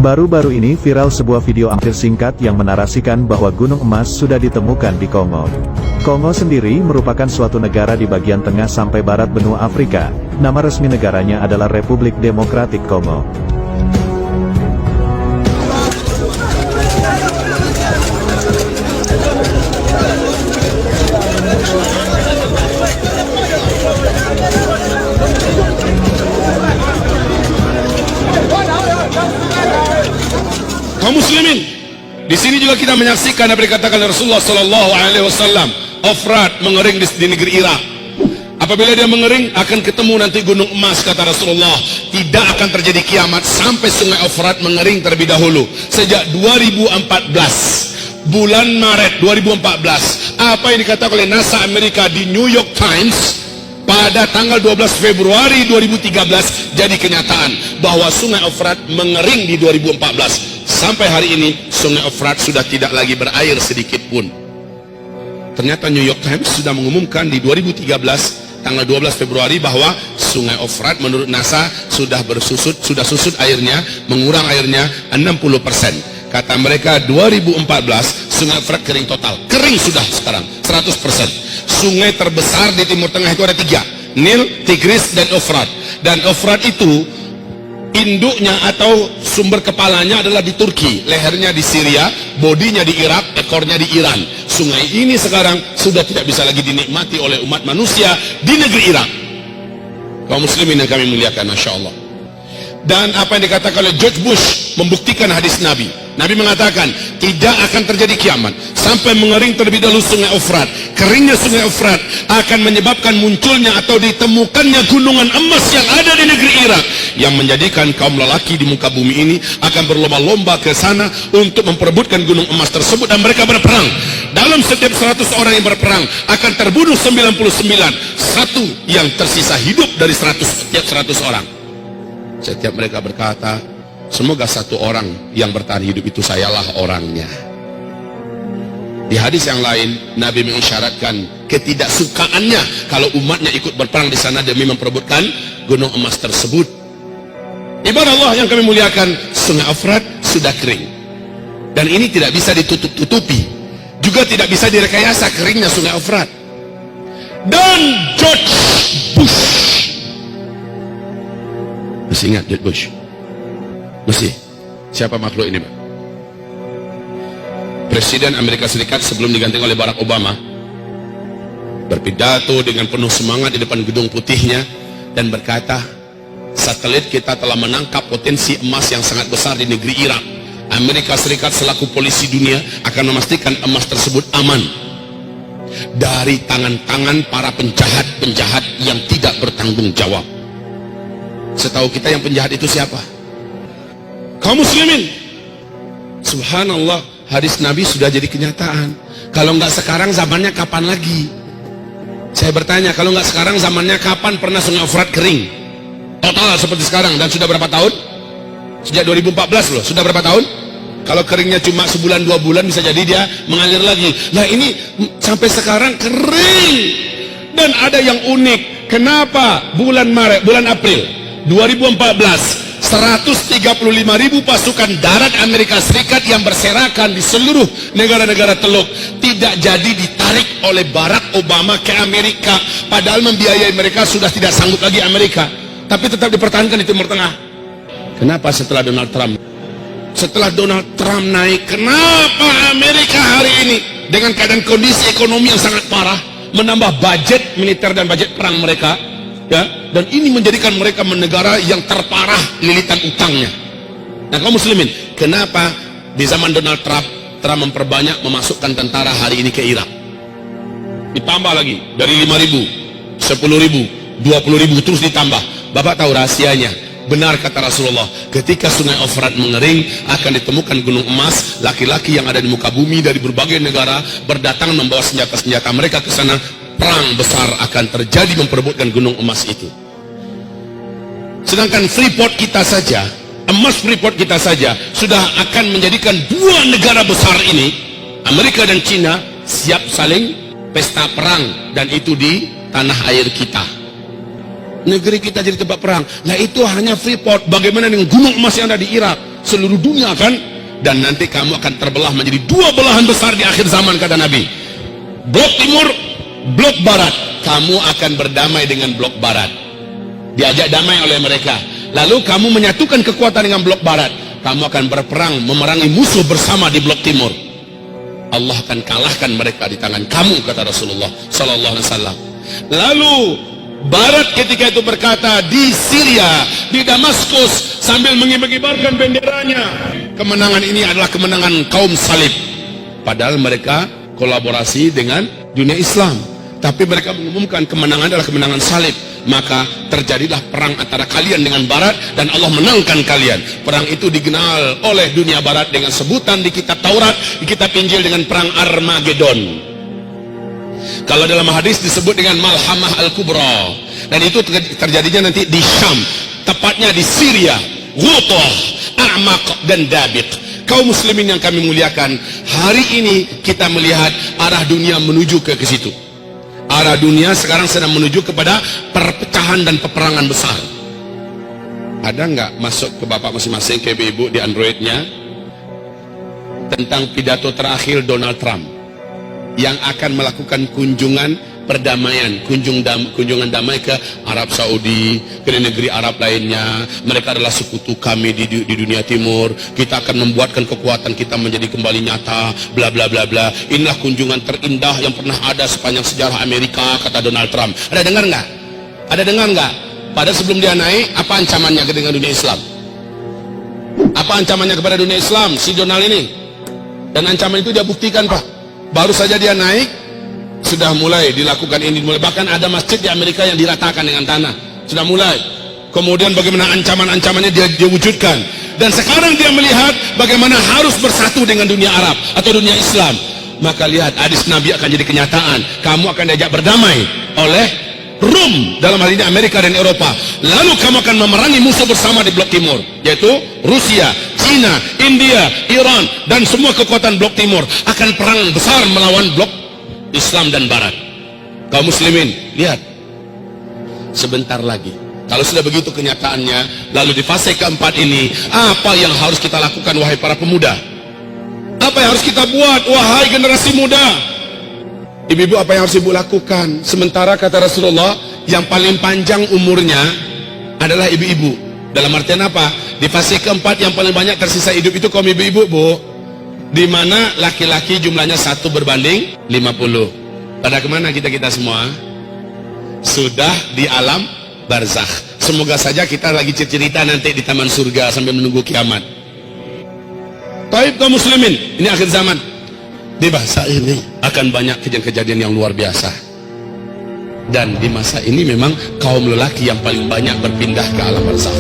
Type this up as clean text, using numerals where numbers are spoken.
Baru-baru ini viral sebuah video amatir singkat yang menarasikan bahwa gunung emas sudah ditemukan di Kongo. Kongo sendiri merupakan suatu negara di bagian tengah sampai barat benua Afrika. Nama resmi negaranya adalah Republik Demokratik Kongo. Kaum muslimin, di sini juga kita menyaksikan apa dikatakan Rasulullah Sallallahu Alaihi Wasallam, Ofrat mengering di negeri Irak. Apabila dia mengering, akan ketemu nanti gunung emas, kata Rasulullah. Tidak akan terjadi kiamat sampai sungai Ofrat mengering terlebih dahulu. Sejak 2014, bulan Maret 2014, apa yang dikatakan oleh NASA Amerika di New York Times pada tanggal 12 Februari 2013 jadi kenyataan bahwa sungai Ofrat mengering di 2014. Sampai hari ini sungai Ofrat sudah tidak lagi berair sedikit pun. Ternyata New York Times sudah mengumumkan di 2013 tanggal 12 Februari bahwa sungai Ofrat menurut NASA sudah susut airnya, mengurang airnya 60%. Kata mereka 2014 sungai Ofrat kering total. Kering sudah sekarang 100%. Sungai terbesar di Timur Tengah itu ada 3, Nil, Tigris, dan Ofrat. Dan Ofrat itu induknya atau sumber kepalanya adalah di Turki, lehernya di Syria, bodinya di Irak, ekornya di Iran. Sungai ini sekarang sudah tidak bisa lagi dinikmati oleh umat manusia di negeri Irak. Kaum muslimin yang kami muliakan, Masya Allah. Dan apa yang dikatakan oleh George Bush membuktikan hadis Nabi. Nabi mengatakan tidak akan terjadi kiamat sampai mengering terlebih dahulu sungai Ofrat. Keringnya sungai Ofrat akan menyebabkan munculnya atau ditemukannya gunungan emas yang ada di negeri Irak, yang menjadikan kaum lelaki di muka bumi ini akan berlomba-lomba ke sana untuk memperebutkan gunung emas tersebut, dan mereka berperang. Dalam setiap 100 orang yang berperang akan terbunuh 99, satu yang tersisa hidup dari setiap 100 orang. Setiap mereka berkata, semoga satu orang yang bertahan hidup itu sayalah orangnya. Di hadis yang lain, Nabi mengisyaratkan ketidaksukaannya kalau umatnya ikut berperang di sana demi memperebutkan gunung emas tersebut. Ibadah Allah yang kami muliakan, sungai Ofrat sudah kering. Dan ini tidak bisa ditutup-tutupi. Juga tidak bisa direkayasa keringnya sungai Ofrat. Dan George Bush, masih ingat George Bush? Masih? Siapa makhluk ini, Pak? Presiden Amerika Serikat sebelum digantikan oleh Barack Obama berpidato dengan penuh semangat di depan gedung putihnya dan berkata, satelit kita telah menangkap potensi emas yang sangat besar di negeri Irak. Amerika Serikat selaku polisi dunia akan memastikan emas tersebut aman dari tangan-tangan para penjahat-penjahat yang tidak bertanggung jawab. Setahu kita yang penjahat itu siapa? Kaum muslimin, subhanallah, hadis Nabi sudah jadi kenyataan. Kalau nggak sekarang, zamannya kapan lagi? Saya bertanya, kalau nggak sekarang, zamannya kapan pernah sungai Ofrat kering total seperti sekarang? Dan sudah berapa tahun? Sejak 2014 loh. Sudah berapa tahun? Kalau keringnya cuma sebulan 2 bulan, bisa jadi dia mengalir lagi. Nah ini sampai sekarang kering. Dan ada yang unik. Kenapa bulan Maret, bulan April 2014 135.000 pasukan darat Amerika Serikat yang berserakan di seluruh negara-negara Teluk tidak jadi ditarik oleh Barack Obama ke Amerika, padahal membiayai mereka sudah tidak sanggup lagi Amerika, tapi tetap dipertahankan di Timur Tengah. Kenapa setelah Donald Trump naik, kenapa Amerika hari ini dengan keadaan kondisi ekonomi yang sangat parah menambah budget militer dan budget perang mereka? Ya, dan ini menjadikan mereka negara yang terparah lilitan utangnya. Nah, kaum muslimin, kenapa di zaman Donald Trump memperbanyak memasukkan tentara hari ini ke Irak? Ditambah lagi dari 5.000, 10.000, 20.000 terus ditambah. Bapak tahu rahasianya? Benar kata Rasulullah, ketika sungai Ofrat mengering akan ditemukan gunung emas. Laki-laki yang ada di muka bumi dari berbagai negara berdatangan membawa senjata-senjata mereka ke sana. Perang besar akan terjadi memperebutkan gunung emas itu. Sedangkan Freeport kita saja, emas Freeport kita saja sudah akan menjadikan dua negara besar ini, Amerika dan China, siap saling pesta perang, dan itu di tanah air kita. Negeri kita jadi tempat perang. Nah itu hanya Freeport. Bagaimana dengan gunung emas yang ada di Irak? seluruh dunia kan, dan nanti kamu akan terbelah menjadi dua belahan besar di akhir zaman, kata Nabi. Blok timur, blok barat. Kamu akan berdamai dengan blok barat, diajak damai oleh mereka. Lalu kamu menyatukan kekuatan dengan blok barat, kamu akan berperang memerangi musuh bersama di blok timur. Allah akan kalahkan mereka di tangan kamu, kata Rasulullah sallallahu alaihi wasallam. Lalu barat ketika itu berkata, di Syria, di Damaskus, sambil mengibar-ibarkan benderanya, kemenangan ini adalah kemenangan kaum salib. Padahal mereka kolaborasi dengan dunia Islam, tapi mereka mengumumkan kemenangan adalah kemenangan salib. Maka terjadilah perang antara kalian dengan barat, dan Allah menangkan kalian. Perang itu dikenal oleh dunia barat dengan sebutan di kitab Taurat, di kitab Injil dengan perang Armageddon. Kalau dalam hadis disebut dengan Malhamah Al-Kubra, dan itu terjadinya nanti di Syam, tepatnya di Syria, Ghutah, A'maq, dan Dabiq. Kaum muslimin yang kami muliakan, hari ini kita melihat arah dunia menuju ke situ. Arah dunia sekarang sedang menuju kepada perpecahan dan peperangan besar. Ada nggak masuk ke bapak masing-masing, ke ibu-ibu di Androidnya, tentang pidato terakhir Donald Trump yang akan melakukan kunjungan perdamaian, kunjungan damai ke Arab Saudi, ke negeri Arab lainnya. Mereka adalah sekutu kami di dunia timur. Kita akan membuatkan kekuatan kita menjadi kembali nyata, bla bla bla bla. Inilah kunjungan terindah yang pernah ada sepanjang sejarah Amerika, kata Donald Trump. Ada dengar nggak? Ada dengar nggak? Pada sebelum dia naik, apa ancamannya dengan dunia Islam? Apa ancamannya kepada dunia Islam si Donald ini? Dan ancaman itu dia buktikan, Pak. Baru saja dia naik, sudah mulai dilakukan ini. Bahkan ada masjid di Amerika yang diratakan dengan tanah. Sudah mulai. Kemudian bagaimana ancaman-ancamannya dia wujudkan. Dan sekarang dia melihat bagaimana harus bersatu dengan dunia Arab atau dunia Islam. Maka lihat, hadis Nabi akan jadi kenyataan. Kamu akan diajak berdamai oleh Rum, dalam hal ini Amerika dan Eropa. Lalu kamu akan memerangi musuh bersama di blok timur, yaitu Rusia, China, India, Iran, dan semua kekuatan blok timur akan perang besar melawan blok Islam dan Barat. Kaum muslimin, lihat, sebentar lagi, kalau sudah begitu kenyataannya, lalu di fase keempat ini, apa yang harus kita lakukan, wahai para pemuda? Apa yang harus kita buat, wahai generasi muda? Ibu-ibu, apa yang harus ibu lakukan? Sementara kata Rasulullah, yang paling panjang umurnya adalah ibu-ibu. Dalam artian apa? Di fase keempat yang paling banyak tersisa hidup itu kaum ibu-ibu, Bu. Di mana laki-laki jumlahnya 1:50. Pada kemana kita semua? Sudah di alam barzakh. Semoga saja kita lagi cerita nanti di taman surga sambil menunggu kiamat. Taib kaum muslimin, ini akhir zaman. Di masa ini akan banyak kejadian-kejadian yang luar biasa. Dan di masa ini memang kaum lelaki yang paling banyak berpindah ke alam barzakh.